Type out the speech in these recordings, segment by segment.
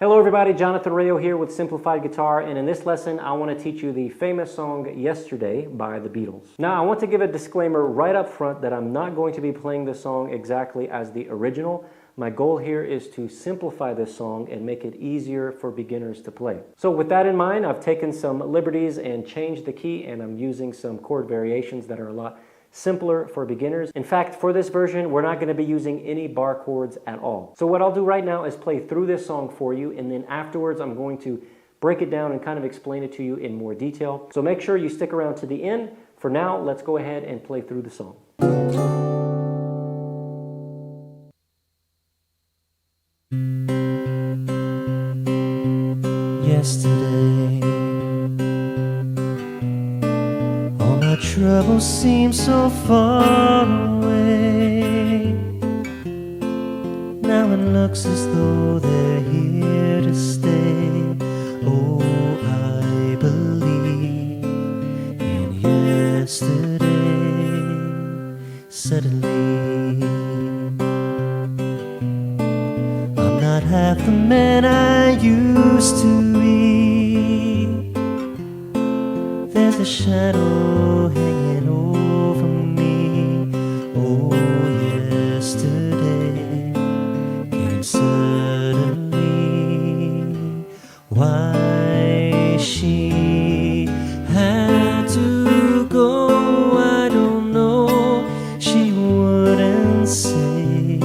Hello everybody, Jonathan Rayo here with Simplified Guitar, and in this lesson I want to teach you the famous song Yesterday by the Beatles. Now I want to give a disclaimer right up front that I'm not going to be playing this song exactly as the original. My goal here is to simplify this song and make it easier for beginners to play. So with that in mind, I've taken some liberties and changed the key, and I'm using some chord variations that are a lot simpler for beginners. In fact, for this version, we're not going to be using any bar chords at all. So what I'll do right now is play through this song for you, and then afterwards I'm going to break it down and kind of explain it to you in more detail. So make sure you stick around to the end. For now, let's go ahead and play through the song. Yesterday, all my troubles seem so far away. Now it looks as though they're here to stay. Oh, I believe in yesterday. Suddenly, I'm not half the man I used to be. There's a shadow hanging over me. Oh, yesterday came suddenly. Why she had to go, I don't know. She wouldn't say.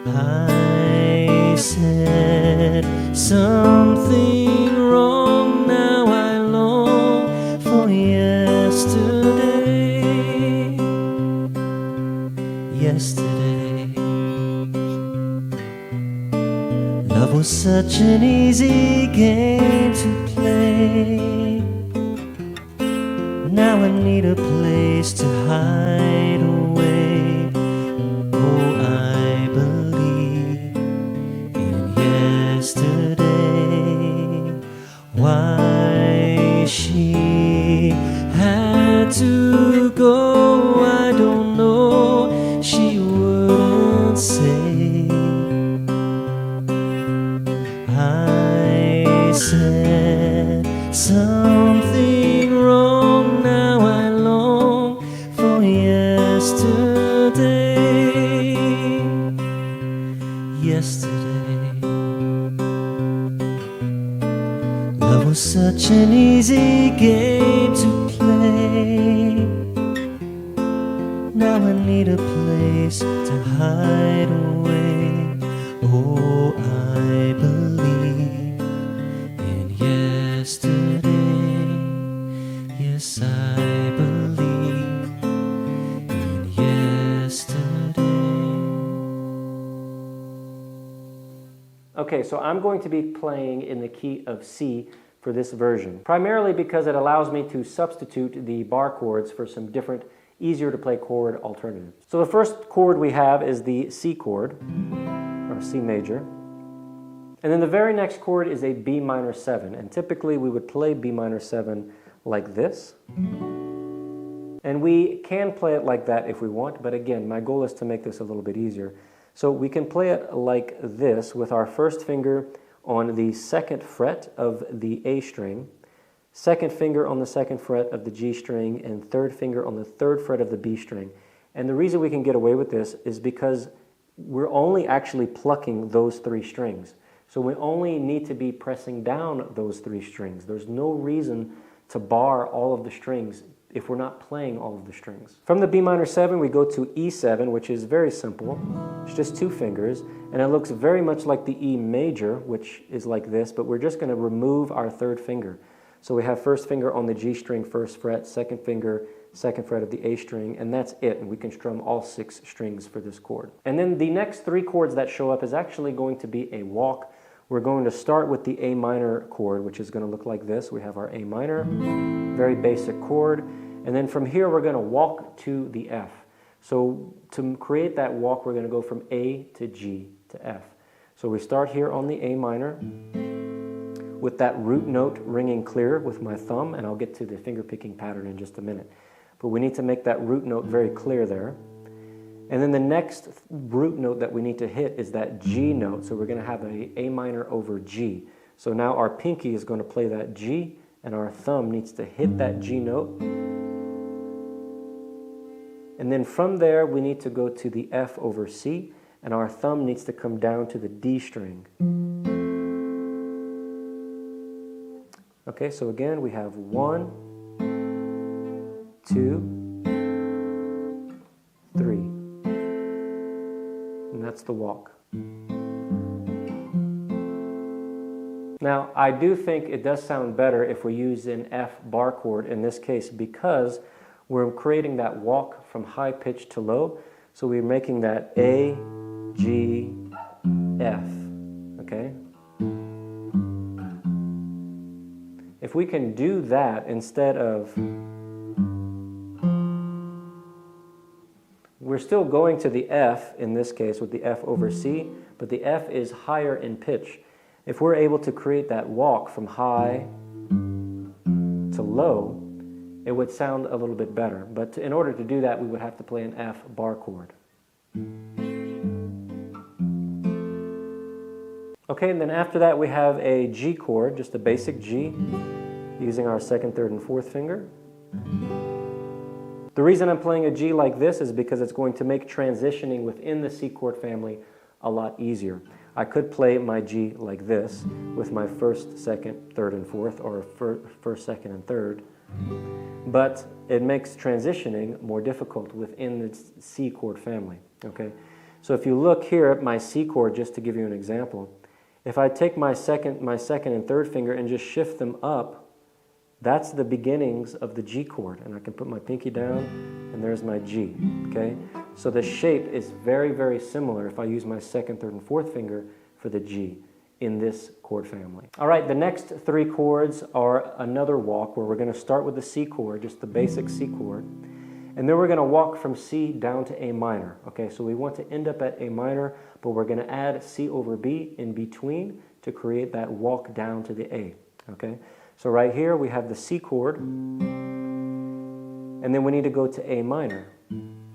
I said something wrong. Now I long for yesterday. Yesterday, love was such an easy game to play. Now I need a place to hide away. Oh, I believe in yesterday. Why she had to go, I don't know. She wouldn't say. I said something wrong. Now I long for yesterday. Yesterday, love was such an easy game to play. Now I need a place to hide away. Oh, I believe in yesterday. Yes, I believe in yesterday. Okay, so I'm going to be playing in the key of C for this version, primarily because it allows me to substitute the bar chords for some different, easier to play chord alternatives. So the first chord we have is the C chord, or C major. And then the very next chord is a B minor 7, and typically we would play B minor 7 like this. And we can play it like that if we want, but again, my goal is to make this a little bit easier. So we can play it like this with our first finger on the second fret of the A string, second finger on the second fret of the G string, and third finger on the third fret of the B string. And the reason we can get away with this is because we're only actually plucking those three strings. So we only need to be pressing down those three strings. There's no reason to bar all of the strings if we're not playing all of the strings. From the B minor 7, we go to E7, which is very simple. It's just two fingers, and it looks very much like the E major, which is like this, but we're just going to remove our third finger. So we have first finger on the G string, first fret, second finger, second fret of the A string, and that's it. And we can strum all 6 strings for this chord. And then the next 3 chords that show up is actually going to be a walk. We're going to start with the A minor chord, which is going to look like this. We have our A minor, very basic chord. And then from here, we're going to walk to the F. So to create that walk, we're going to go from A to G to F. So we start here on the A minor with that root note ringing clear with my thumb, and I'll get to the finger picking pattern in just a minute. But we need to make that root note very clear there. And then the next root note that we need to hit is that G note. So we're going to have a A minor over G. So now our pinky is going to play that G, and our thumb needs to hit that G note. And then from there, we need to go to the F over C, and our thumb needs to come down to the D string. Okay, so again, we have 1, 2, 3. And that's the walk. Now, I do think it does sound better if we use an F bar chord in this case, because we're creating that walk from high pitch to low. So we're making that A, G, F, okay? If we can do that instead of, we're still going to the F in this case with the F over C, but the F is higher in pitch. If we're able to create that walk from high to low, it would sound a little bit better. But in order to do that, we would have to play an F bar chord. Okay, and then after that we have a G chord, just a basic G, using our second, third, and fourth finger. The reason I'm playing a G like this is because it's going to make transitioning within the C chord family a lot easier. I could play my G like this with my first, second, third, and fourth, or first, second, and third, but it makes transitioning more difficult within the C chord family. Okay, so if you look here at my C chord, just to give you an example, if I take my second and third finger and just shift them up, that's the beginnings of the G chord, and I can put my pinky down, and there's my G, okay? So the shape is very, very similar if I use my second, third, and fourth finger for the G in this chord family. All right, the next three chords are another walk where we're going to start with the C chord, just the basic C chord, and then we're going to walk from C down to A minor, okay? So we want to end up at A minor, but we're going to add C over B in between to create that walk down to the A, okay? So right here we have the C chord, and then we need to go to A minor.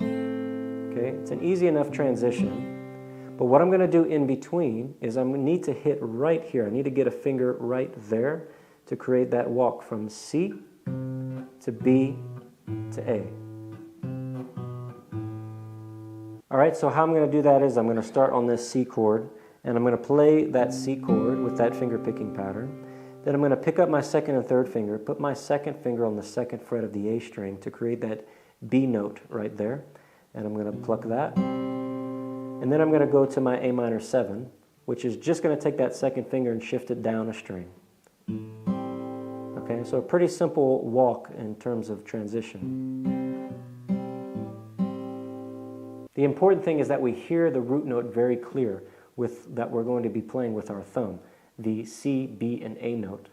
Okay, it's an easy enough transition, but what I'm going to do in between is I'm going to need to hit right here. I need to get a finger right there to create that walk from C to B to A. All right, so how I'm going to do that is I'm going to start on this C chord, and I'm going to play that C chord with that finger picking pattern. Then I'm going to pick up my second and third finger, put my second finger on the second fret of the A string to create that B note right there. And I'm going to pluck that. And then I'm going to go to my A minor 7, which is just going to take that second finger and shift it down a string. Okay, so a pretty simple walk in terms of transition. The important thing is that we hear the root note very clear with that we're going to be playing with our thumb. The C, B, and A note.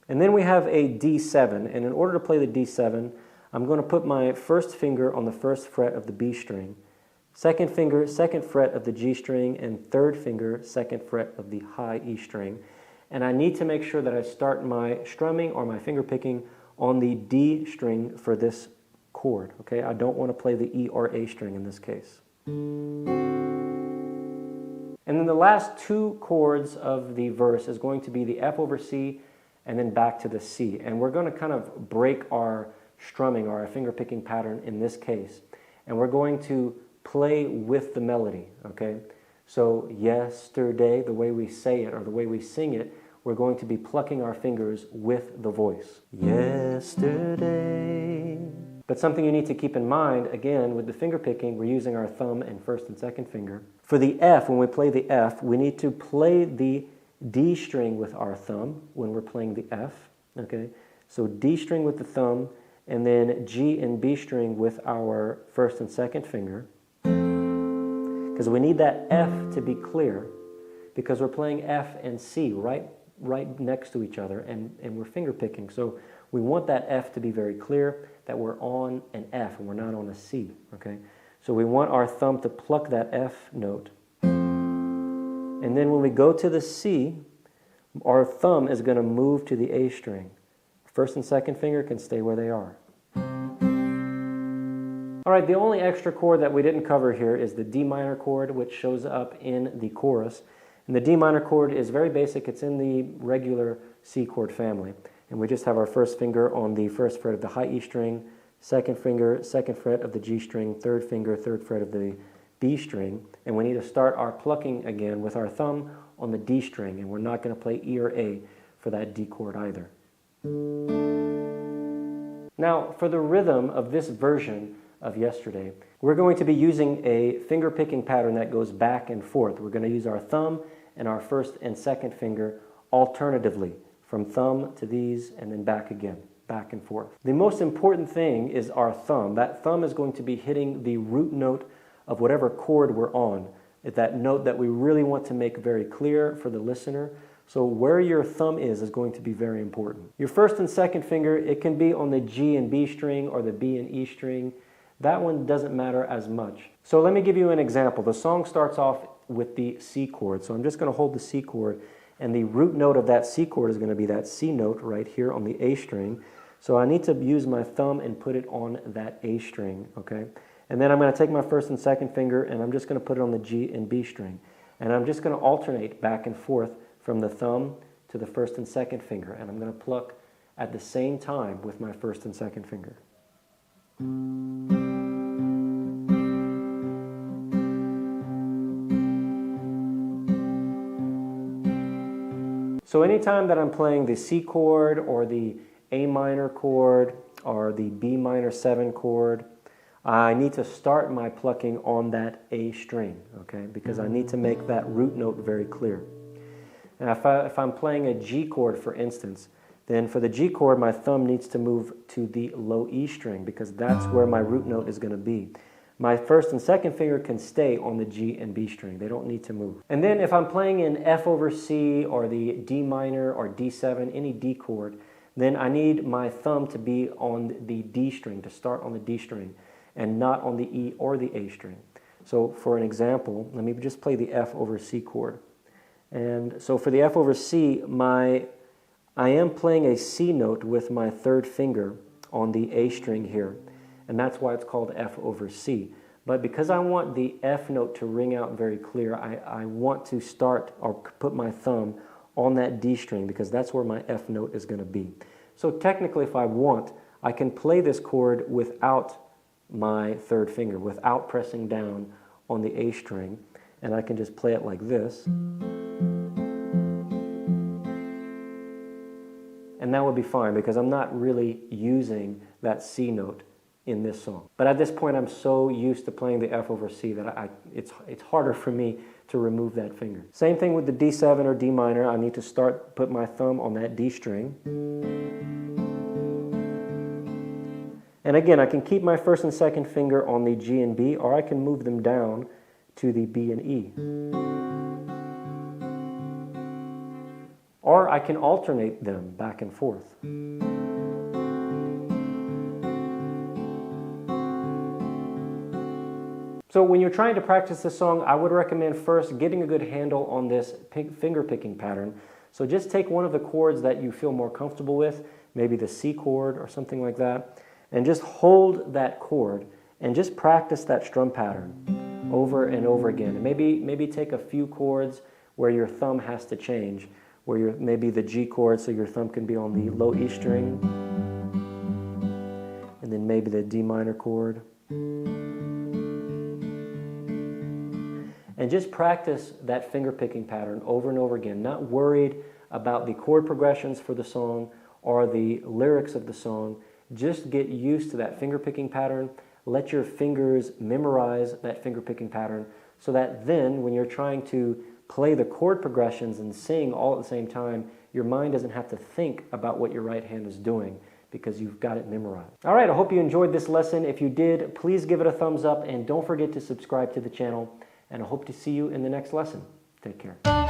And then we have a D7, and in order to play the D7, I'm going to put my first finger on the first fret of the B string, second finger, second fret of the G string, and third finger, second fret of the high E string. And I need to make sure that I start my strumming or my finger picking on the D string for this chord, okay? I don't want to play the E or A string in this case. And then the last two chords of the verse is going to be the F over C and then back to the C. And we're going to kind of break our strumming or our finger picking pattern in this case. And we're going to play with the melody, okay? So yesterday, the way we say it or the way we sing it, we're going to be plucking our fingers with the voice. Yesterday. But something you need to keep in mind, again, with the finger picking, we're using our thumb and first and second finger. For the F, when we play the F, we need to play the D string with our thumb when we're playing the F, okay? So D string with the thumb, and then G and B string with our first and second finger. Because we need that F to be clear, because we're playing F and C right next to each other, and we're finger picking. So we want that F to be very clear, that we're on an F and we're not on a C, okay? So we want our thumb to pluck that F note. And then when we go to the C, our thumb is going to move to the A string. First and second finger can stay where they are. All right, the only extra chord that we didn't cover here is the D minor chord, which shows up in the chorus. And the D minor chord is very basic. It's in the regular C chord family. And we just have our first finger on the first fret of the high E string, second finger, second fret of the G string, third finger, third fret of the B string. And we need to start our plucking again with our thumb on the D string. And we're not going to play E or A for that D chord either. Now, for the rhythm of this version of yesterday, we're going to be using a finger picking pattern that goes back and forth. We're going to use our thumb and our first and second finger alternatively, from thumb to these and then back again, back and forth. The most important thing is our thumb. That thumb is going to be hitting the root note of whatever chord we're on. It's that note that we really want to make very clear for the listener. So where your thumb is going to be very important. Your first and second finger, it can be on the G and B string or the B and E string. That one doesn't matter as much. So let me give you an example. The song starts off with the C chord. So I'm just going to hold the C chord, and the root note of that C chord is going to be that C note right here on the A string. So I need to use my thumb and put it on that A string, okay? And then I'm going to take my first and second finger, and I'm just going to put it on the G and B string. And I'm just going to alternate back and forth from the thumb to the first and second finger. And I'm going to pluck at the same time with my first and second finger. So anytime that I'm playing the C chord or the A minor chord or the B minor 7 chord, I need to start my plucking on that A string, okay? Because I need to make that root note very clear. And if I'm playing a G chord, for instance, then for the G chord, my thumb needs to move to the low E string because that's where my root note is going to be. My first and second finger can stay on the G and B string. They don't need to move. And then if I'm playing in F over C or the D minor or D7, any D chord, then I need my thumb to be on the D string, to start on the D string, and not on the E or the A string. So for an example, let me just play the F over C chord. And so for the F over C, I am playing a C note with my third finger on the A string here. And that's why it's called F over C. But because I want the F note to ring out very clear, I want to start or put my thumb on that D string because that's where my F note is going to be. So technically, if I want, I can play this chord without my third finger, without pressing down on the A string, and I can just play it like this. And that would be fine because I'm not really using that C note in this song. But at this point, I'm so used to playing the F over C that it's harder for me to remove that finger. Same thing with the D7 or D minor. I need to put my thumb on that D string. And again, I can keep my first and second finger on the G and B, or I can move them down to the B and E. Or I can alternate them back and forth. So when you're trying to practice this song, I would recommend first getting a good handle on this finger picking pattern. So just take one of the chords that you feel more comfortable with, maybe the C chord or something like that, and just hold that chord and just practice that strum pattern over and over again. And maybe take a few chords where your thumb has to change, where maybe the G chord, so your thumb can be on the low E string, and then maybe the D minor chord. And just practice that finger picking pattern over and over again, not worried about the chord progressions for the song or the lyrics of the song. Just get used to that finger picking pattern. Let your fingers memorize that finger picking pattern so that then when you're trying to play the chord progressions and sing all at the same time, your mind doesn't have to think about what your right hand is doing because you've got it memorized. All right, I hope you enjoyed this lesson. If you did, please give it a thumbs up and don't forget to subscribe to the channel. And I hope to see you in the next lesson. Take care.